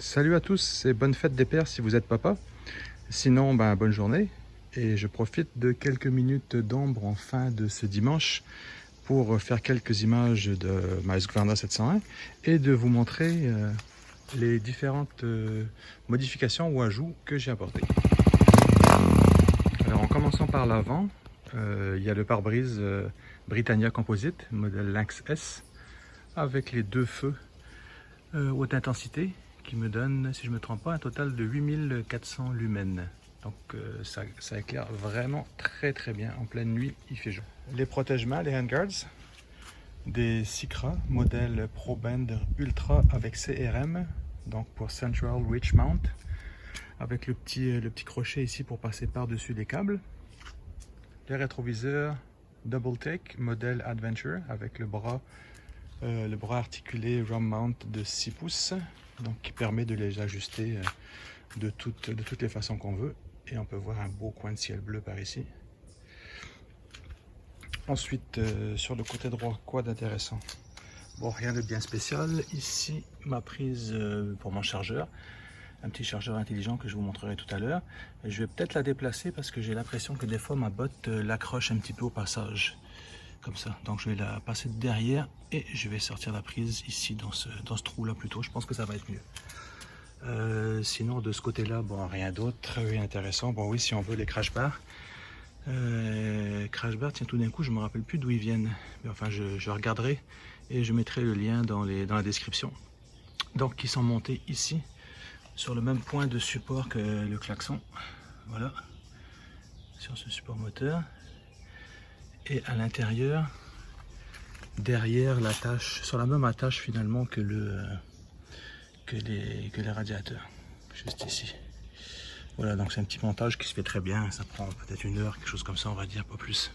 Salut à tous et bonne fête des pères si vous êtes papa. Sinon, bonne journée. Et je profite de quelques minutes d'ombre en fin de ce dimanche pour faire quelques images de ma Husqvarna 701 et de vous montrer les différentes modifications ou ajouts que j'ai apportés. Alors en commençant par l'avant, il y a le pare-brise Britannia Composite, modèle Lynx S, avec les deux feux haute intensité qui me donne, si je ne me trompe pas, un total de 8400 lumens. Donc ça éclaire vraiment très bien. En pleine nuit, il fait jour. Les protège-mains, les handguards, des Sicra, modèle ProBend Ultra avec CRM, donc pour Central Reach Mount, avec le petit crochet ici pour passer par-dessus les câbles. Les rétroviseurs Double Take, modèle Adventure, avec le bras articulé ROM Mount de 6 pouces, donc qui permet de les ajuster de toutes les façons qu'on veut. Et on peut voir un beau coin de ciel bleu par ici. Ensuite, sur le côté droit, quoi d'intéressant? Bon, rien de bien spécial. Ici, ma prise pour mon chargeur. Un petit chargeur intelligent que je vous montrerai tout à l'heure. Je vais peut-être la déplacer parce que j'ai l'impression que des fois ma botte l'accroche un petit peu au passage. Comme ça, donc je vais la passer derrière et je vais sortir la prise ici dans ce trou là plutôt. Je pense que ça va être mieux. Sinon de ce côté là, bon, rien d'autre intéressant. Bon oui, si on veut les crash bars, tiens, tout d'un coup je me rappelle plus d'où ils viennent, mais enfin je regarderai et je mettrai le lien dans la description. Donc ils sont montés ici sur le même point de support que le klaxon, voilà, sur ce support moteur. Et à l'intérieur, derrière l'attache, sur la même attache finalement que les radiateurs, juste ici. Voilà, donc c'est un petit montage qui se fait très bien, ça prend peut-être 1 heure, quelque chose comme ça on va dire, pas plus.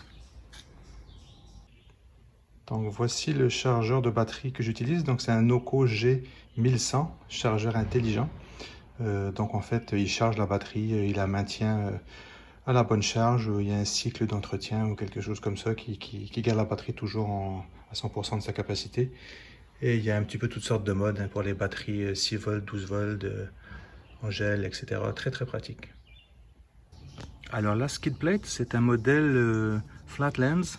Donc voici le chargeur de batterie que j'utilise, donc c'est un Noco G1100, chargeur intelligent. Donc en fait il charge la batterie, il la maintient à la bonne charge, il y a un cycle d'entretien ou quelque chose comme ça qui garde la batterie toujours à 100% de sa capacité. Et il y a un petit peu toutes sortes de modes pour les batteries 6 volts, 12 volts, en gel, etc. Très pratique. Alors la skid plate, c'est un modèle Flatlands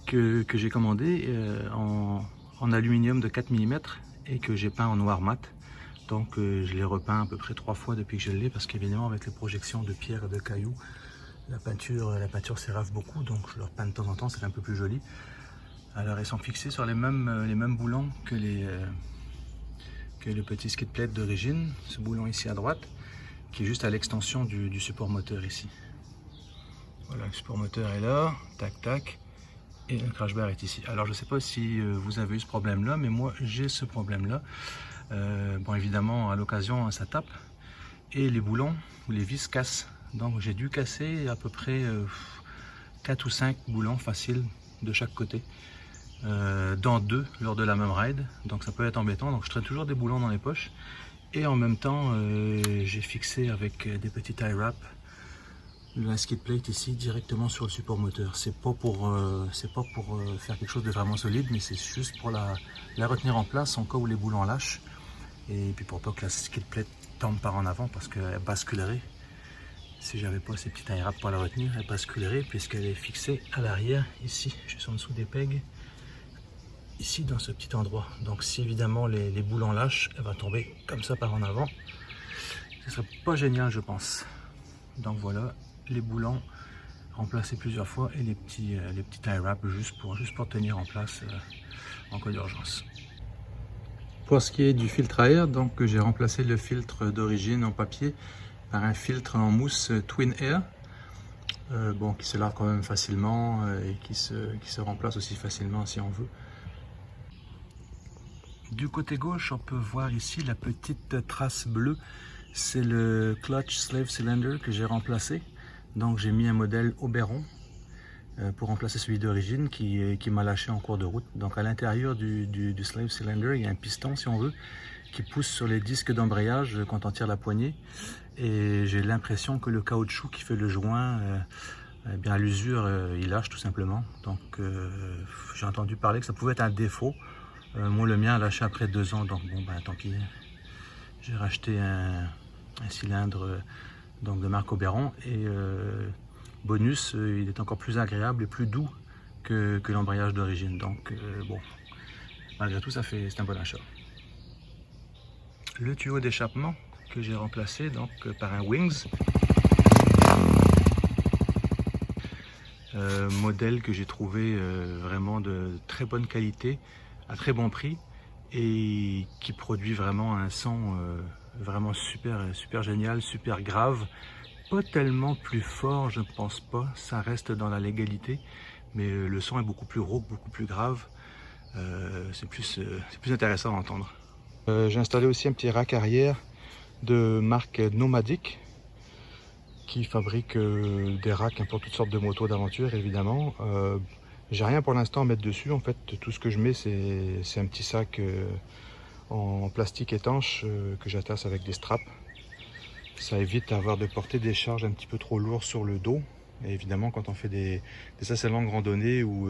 que j'ai commandé en aluminium de 4 mm et que j'ai peint en noir mat. Donc je l'ai repeint à peu près 3 fois depuis que je l'ai, parce qu'évidemment avec les projections de pierres et de cailloux, la peinture s'éraffe beaucoup, donc je le repeins de temps en temps, c'est un peu plus joli. Alors ils sont fixés sur les mêmes boulons que le petit skid plate d'origine, ce boulon ici à droite, qui est juste à l'extension du support moteur ici. Voilà, le support moteur est là, tac tac, et le crash bar est ici. Alors je ne sais pas si vous avez eu ce problème là, mais moi j'ai ce problème là. Bon, évidemment à l'occasion ça tape et les boulons ou les vis cassent, donc j'ai dû casser à peu près 4 ou 5 boulons faciles de chaque côté, dans 2 lors de la même ride, donc ça peut être embêtant. Donc je traîne toujours des boulons dans les poches et en même temps j'ai fixé avec des petits tie wrap la skid plate ici directement sur le support moteur. C'est pas pour faire quelque chose de vraiment solide, mais c'est juste pour la retenir en place en cas où les boulons lâchent, et puis pour pas que la skid plate tombe par en avant, parce qu'elle basculerait si j'avais pas ces petits tie wraps pour la retenir. Elle basculerait puisqu'elle est fixée à l'arrière ici, juste en dessous des pegs, ici dans ce petit endroit. Donc si évidemment les boulons lâchent, elle va tomber comme ça par en avant. Ce serait pas génial, je pense. Donc voilà, les boulons remplacés plusieurs fois et les petits tie wraps juste pour tenir en place en cas d'urgence. Pour ce qui est du filtre à air, donc j'ai remplacé le filtre d'origine en papier par un filtre en mousse Twin Air, bon, qui se lave quand même facilement et qui se remplace aussi facilement si on veut. Du côté gauche, on peut voir ici la petite trace bleue, c'est le clutch slave cylinder que j'ai remplacé. Donc j'ai mis un modèle Oberon pour remplacer celui d'origine qui m'a lâché en cours de route. Donc à l'intérieur du slave cylinder, il y a un piston, si on veut, qui pousse sur les disques d'embrayage quand on tire la poignée. Et j'ai l'impression que le caoutchouc qui fait le joint, eh bien à l'usure, il lâche tout simplement. Donc j'ai entendu parler que ça pouvait être un défaut. Moi le mien a lâché après 2 ans, donc bon, tant pis. J'ai racheté un cylindre donc de marque Oberon et bonus, il est encore plus agréable et plus doux que l'embrayage d'origine. Donc bon, malgré tout, c'est un bon achat. Le tuyau d'échappement que j'ai remplacé donc par un Wings. Modèle que j'ai trouvé vraiment de très bonne qualité, à très bon prix et qui produit vraiment un son vraiment super génial, super grave. Pas tellement plus fort, je ne pense pas, ça reste dans la légalité, mais le son est beaucoup plus rauque, beaucoup plus grave. C'est plus intéressant à entendre. J'ai installé aussi un petit rack arrière de marque Nomadic qui fabrique des racks pour toutes sortes de motos d'aventure évidemment. J'ai rien pour l'instant à mettre dessus, en fait tout ce que je mets c'est un petit sac en plastique étanche que j'attache avec des straps. Ça évite d'avoir de porter des charges un petit peu trop lourdes sur le dos. Et évidemment quand on fait des assez longues randonnées ou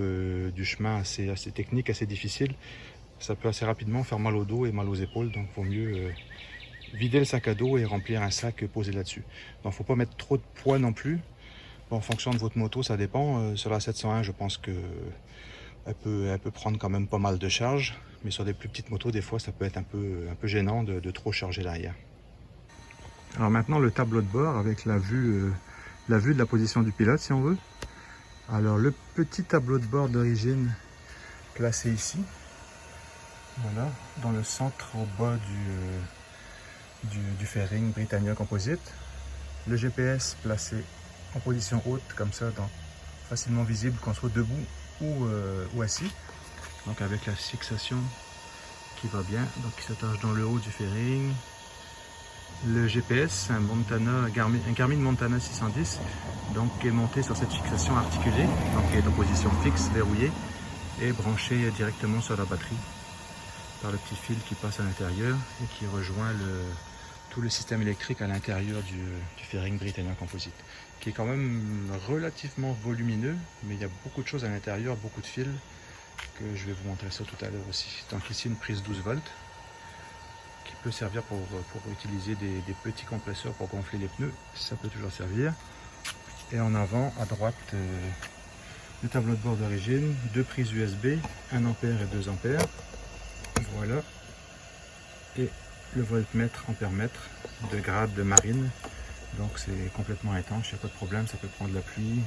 du chemin assez technique, assez difficile, ça peut assez rapidement faire mal au dos et mal aux épaules, donc il vaut mieux vider le sac à dos et remplir un sac posé là-dessus. Donc il ne faut pas mettre trop de poids non plus. Bon, en fonction de votre moto, ça dépend. Sur la 701, je pense que elle peut prendre quand même pas mal de charge. Mais sur des plus petites motos, des fois, ça peut être un peu gênant de trop charger l'arrière. Alors maintenant, le tableau de bord avec la vue de la position du pilote, si on veut. Alors le petit tableau de bord d'origine placé ici. Voilà, dans le centre au bas du fairing Britannia Composite. Le GPS placé en position haute comme ça, donc facilement visible qu'on soit debout ou assis. Donc avec la fixation qui va bien, donc qui s'attache dans le haut du fairing. Le GPS, un Garmin Montana 610, donc qui est monté sur cette fixation articulée, donc qui est en position fixe, verrouillée et branché directement sur la batterie par le petit fil qui passe à l'intérieur et qui rejoint tout le système électrique à l'intérieur du fairing Britannia Composite, qui est quand même relativement volumineux, mais il y a beaucoup de choses à l'intérieur, beaucoup de fils, que je vais vous montrer ça tout à l'heure aussi. Donc ici une prise 12 volts qui peut servir pour utiliser des petits compresseurs pour gonfler les pneus, ça peut toujours servir. Et en avant, à droite, le tableau de bord d'origine, deux prises USB, 1 ampère et 2 ampères. Voilà, et le voltmètre, ampèremètre de grade de marine, donc c'est complètement étanche, il n'y a pas de problème, ça peut prendre la pluie,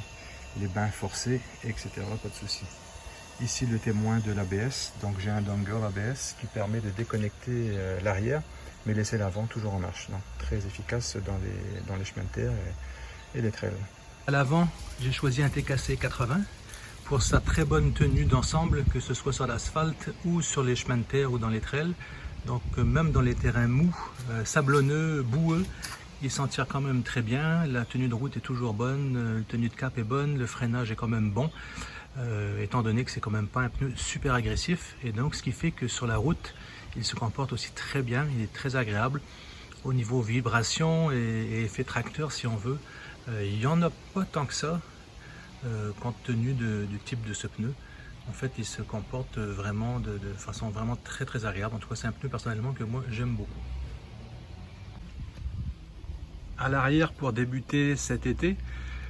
les bains forcés, etc. Pas de souci. Ici le témoin de l'ABS, donc j'ai un dongle ABS qui permet de déconnecter l'arrière, mais laisser l'avant toujours en marche, donc très efficace dans les chemins de terre et les trails. À l'avant, j'ai choisi un TKC 80. Pour sa très bonne tenue d'ensemble, que ce soit sur l'asphalte ou sur les chemins de terre ou dans les trails. Donc même dans les terrains mous, sablonneux, boueux, il s'en tire quand même très bien. La tenue de route est toujours bonne, la tenue de cap est bonne, le freinage est quand même bon, étant donné que c'est quand même pas un pneu super agressif. Et donc ce qui fait que sur la route, il se comporte aussi très bien, il est très agréable. Au niveau vibration et effet tracteur si on veut, il n'y en a pas tant que ça. Compte tenu du type de ce pneu, en fait il se comporte vraiment de façon vraiment très agréable. En tout cas c'est un pneu personnellement que moi j'aime beaucoup. À l'arrière, pour débuter cet été,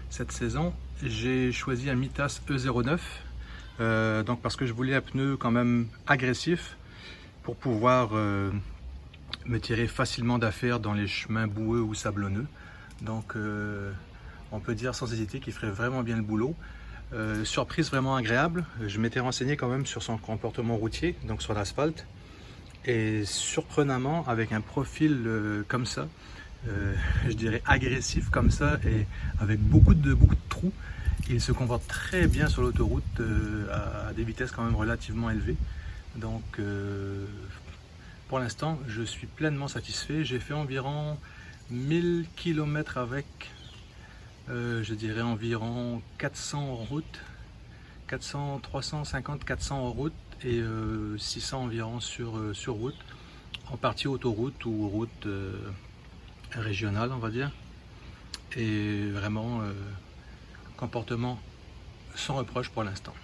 cette saison, j'ai choisi un Mitas E09, donc parce que je voulais un pneu quand même agressif pour pouvoir me tirer facilement d'affaire dans les chemins boueux ou sablonneux. Donc on peut dire sans hésiter qu'il ferait vraiment bien le boulot. Surprise vraiment agréable, je m'étais renseigné quand même sur son comportement routier, donc sur l'asphalte, et surprenamment avec un profil comme ça, je dirais agressif comme ça, et avec beaucoup de trous, il se comporte très bien sur l'autoroute à des vitesses quand même relativement élevées. Donc pour l'instant je suis pleinement satisfait. J'ai fait environ 1000 km avec, je dirais environ 400 en route, 350, 400 en route et 600 environ sur route, en partie autoroute ou route régionale on va dire. Et vraiment comportement sans reproche pour l'instant.